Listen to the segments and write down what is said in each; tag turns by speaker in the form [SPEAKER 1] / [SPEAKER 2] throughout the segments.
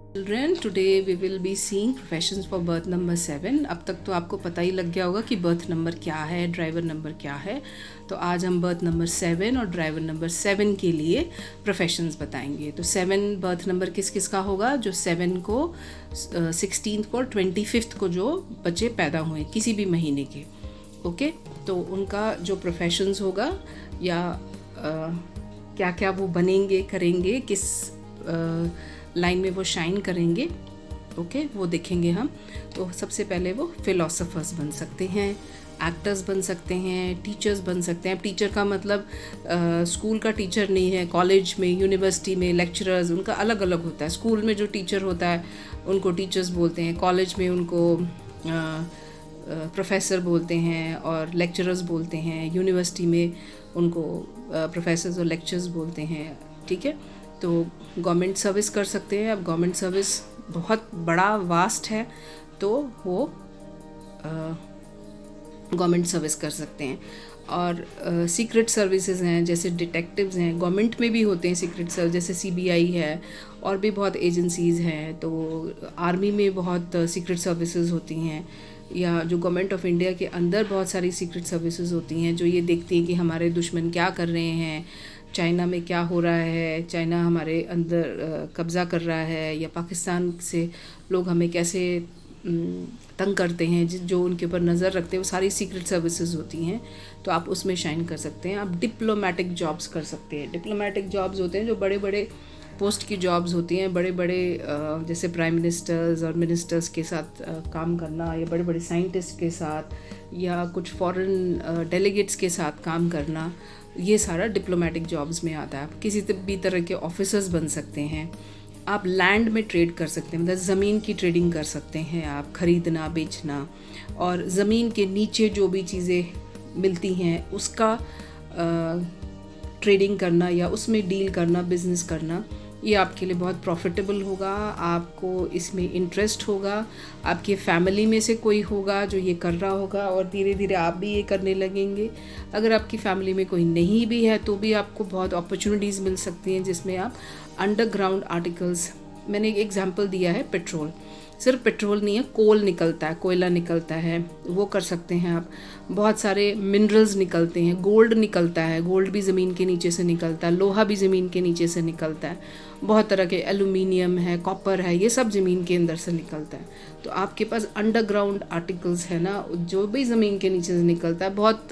[SPEAKER 1] Children, today we will be seeing professions for birth number 7। अब तक तो आपको पता ही लग गया होगा कि बर्थ नंबर क्या है, ड्राइवर नंबर क्या है। तो आज हम बर्थ नंबर 7 और ड्राइवर नंबर 7 के लिए प्रोफेशंस बताएंगे। तो 7 बर्थ नंबर किस किस का होगा? जो 7 को 16 को और 25 को जो बच्चे पैदा हुए किसी भी महीने के, ओके। तो उनका जो प्रोफेशंस होगा या क्या क्या वो बनेंगे, करेंगे, किस लाइन में वो शाइन करेंगे, ओके, वो देखेंगे हम। तो सबसे पहले वो फिलोसोफर्स बन सकते हैं, एक्टर्स बन सकते हैं, टीचर्स बन सकते हैं। टीचर का मतलब स्कूल का टीचर नहीं है, कॉलेज में, यूनिवर्सिटी में लेक्चरर्स उनका अलग अलग होता है। स्कूल में जो टीचर होता है उनको टीचर्स बोलते हैं, कॉलेज में उनको प्रोफेसर बोलते हैं और लेक्चरर्स बोलते हैं, यूनिवर्सिटी में उनको प्रोफेसर्स और लेक्चर्स बोलते हैं, ठीक है। तो गवर्नमेंट सर्विस कर सकते हैं। अब गवर्नमेंट सर्विस बहुत बड़ा वास्ट है, तो वो गवर्नमेंट सर्विस कर सकते हैं। और सीक्रेट सर्विसेज हैं, जैसे डिटेक्टिव्स हैं, गवर्नमेंट में भी होते हैं सीक्रेट सर्विस, जैसे सीबीआई है और भी बहुत एजेंसीज़ हैं। तो आर्मी में बहुत सीक्रेट सर्विसेज होती हैं, या जो गवर्नमेंट ऑफ इंडिया के अंदर बहुत सारी सीक्रेट सर्विसेज होती हैं जो ये देखती हैं कि हमारे दुश्मन क्या कर रहे हैं, चाइना में क्या हो रहा है, चाइना हमारे अंदर कब्ज़ा कर रहा है, या पाकिस्तान से लोग हमें कैसे तंग करते हैं, जो उनके ऊपर नज़र रखते हैं, वो सारी सीक्रेट सर्विसेज होती हैं। तो आप उसमें शाइन कर सकते हैं। आप डिप्लोमेटिक जॉब्स कर सकते हैं। डिप्लोमेटिक जॉब्स होते हैं जो बड़े बड़े पोस्ट की जॉब्स होती हैं, बड़े बड़े जैसे प्राइम मिनिस्टर्स और मिनिस्टर्स के साथ काम करना, या बड़े बड़े साइंटिस्ट के साथ, या कुछ फॉरेन डेलीगेट्स के साथ काम करना, ये सारा डिप्लोमेटिक जॉब्स में आता है। आप किसी भी तरह के ऑफिसर्स बन सकते हैं। आप लैंड में ट्रेड कर सकते हैं, मतलब ज़मीन की ट्रेडिंग कर सकते हैं आप, ख़रीदना बेचना, और ज़मीन के नीचे जो भी चीज़ें मिलती हैं उसका ट्रेडिंग करना या उसमें डील करना, बिज़नेस करना, ये आपके लिए बहुत प्रॉफिटेबल होगा। आपको इसमें इंटरेस्ट होगा, आपके फैमिली में से कोई होगा जो ये कर रहा होगा और धीरे धीरे आप भी ये करने लगेंगे। अगर आपकी फैमिली में कोई नहीं भी है तो भी आपको बहुत अपॉर्चुनिटीज़ मिल सकती हैं, जिसमें आप अंडरग्राउंड आर्टिकल्स, मैंने एक एग्जांपल दिया है पेट्रोल, सिर्फ पेट्रोल नहीं है, कोल निकलता है, कोयला निकलता है, वो कर सकते हैं आप। बहुत सारे मिनरल्स निकलते हैं, गोल्ड निकलता है, गोल्ड भी ज़मीन के नीचे से निकलता है, लोहा भी ज़मीन के नीचे से निकलता है, बहुत तरह के, एल्यूमिनियम है, कॉपर है, ये सब ज़मीन के अंदर से निकलता है। तो आपके पास अंडरग्राउंड आर्टिकल्स है ना, जो भी ज़मीन के नीचे से निकलता है, बहुत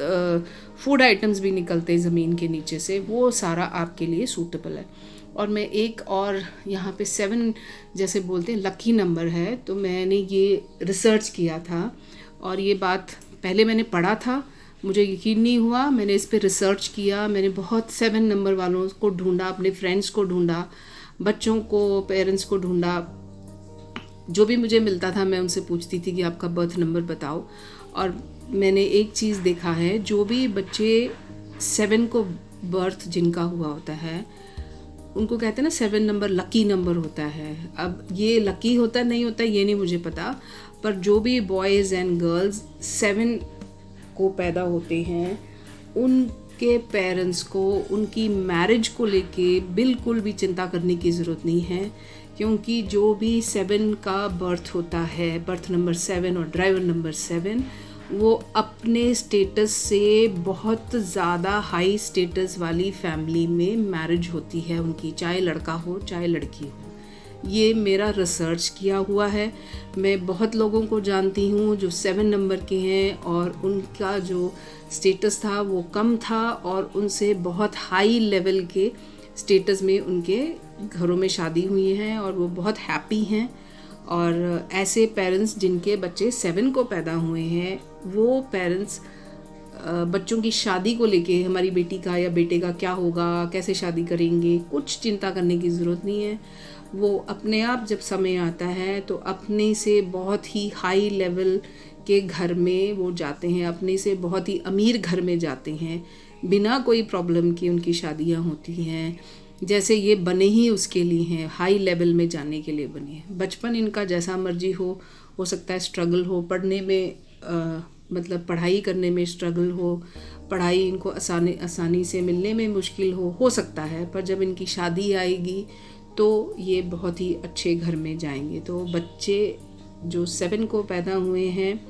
[SPEAKER 1] फूड आइटम्स भी निकलते हैं ज़मीन के नीचे से, वो सारा आपके लिए सूटेबल है। और मैं एक और यहाँ पे 7 जैसे बोलते हैं लकी नंबर है, तो मैंने ये रिसर्च किया था और ये बात पहले मैंने पढ़ा था, मुझे यकीन नहीं हुआ, मैंने इस पे रिसर्च किया, मैंने बहुत 7 नंबर वालों को ढूंढा, अपने फ्रेंड्स को ढूंढा, बच्चों को, पेरेंट्स को ढूंढा, जो भी मुझे मिलता था मैं उनसे पूछती थी कि आपका बर्थ नंबर बताओ। और मैंने एक चीज़ देखा है, जो भी बच्चे 7 को बर्थ जिनका हुआ होता है उनको कहते हैं ना 7 नंबर लकी नंबर होता है। अब ये लकी होता नहीं होता ये नहीं मुझे पता, पर जो भी बॉयज़ एंड गर्ल्स 7 को पैदा होते हैं उनके पेरेंट्स को उनकी मैरिज को लेके बिल्कुल भी चिंता करने की ज़रूरत नहीं है, क्योंकि जो भी 7 का बर्थ होता है, बर्थ नंबर 7 और ड्राइवर नंबर 7, वो अपने स्टेटस से बहुत ज़्यादा हाई स्टेटस वाली फैमिली में मैरिज होती है उनकी, चाहे लड़का हो चाहे लड़की हो। ये मेरा रिसर्च किया हुआ है। मैं बहुत लोगों को जानती हूँ जो 7 नंबर के हैं और उनका जो स्टेटस था वो कम था और उनसे बहुत हाई लेवल के स्टेटस में उनके घरों में शादी हुई है और वो बहुत हैप्पी हैं। और ऐसे पेरेंट्स जिनके बच्चे 7 को पैदा हुए हैं, वो पेरेंट्स बच्चों की शादी को लेके, हमारी बेटी का या बेटे का क्या होगा, कैसे शादी करेंगे, कुछ चिंता करने की ज़रूरत नहीं है। वो अपने आप जब समय आता है तो अपने से बहुत ही हाई लेवल के घर में वो जाते हैं, अपने से बहुत ही अमीर घर में जाते हैं, बिना कोई प्रॉब्लम के उनकी शादियां होती हैं। जैसे ये बने ही उसके लिए हैं, हाई लेवल में जाने के लिए बने हैं। बचपन इनका जैसा मर्जी हो सकता है स्ट्रगल हो, पढ़ने में मतलब पढ़ाई करने में स्ट्रगल हो, पढ़ाई इनको आसानी से मिलने में मुश्किल हो सकता है, पर जब इनकी शादी आएगी तो ये बहुत ही अच्छे घर में जाएंगे। तो बच्चे जो 7 को पैदा हुए हैं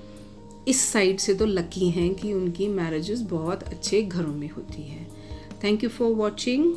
[SPEAKER 1] इस साइड से तो लकी हैं कि उनकी मैरिजेस बहुत अच्छे घरों में होती हैं। Thank you for watching.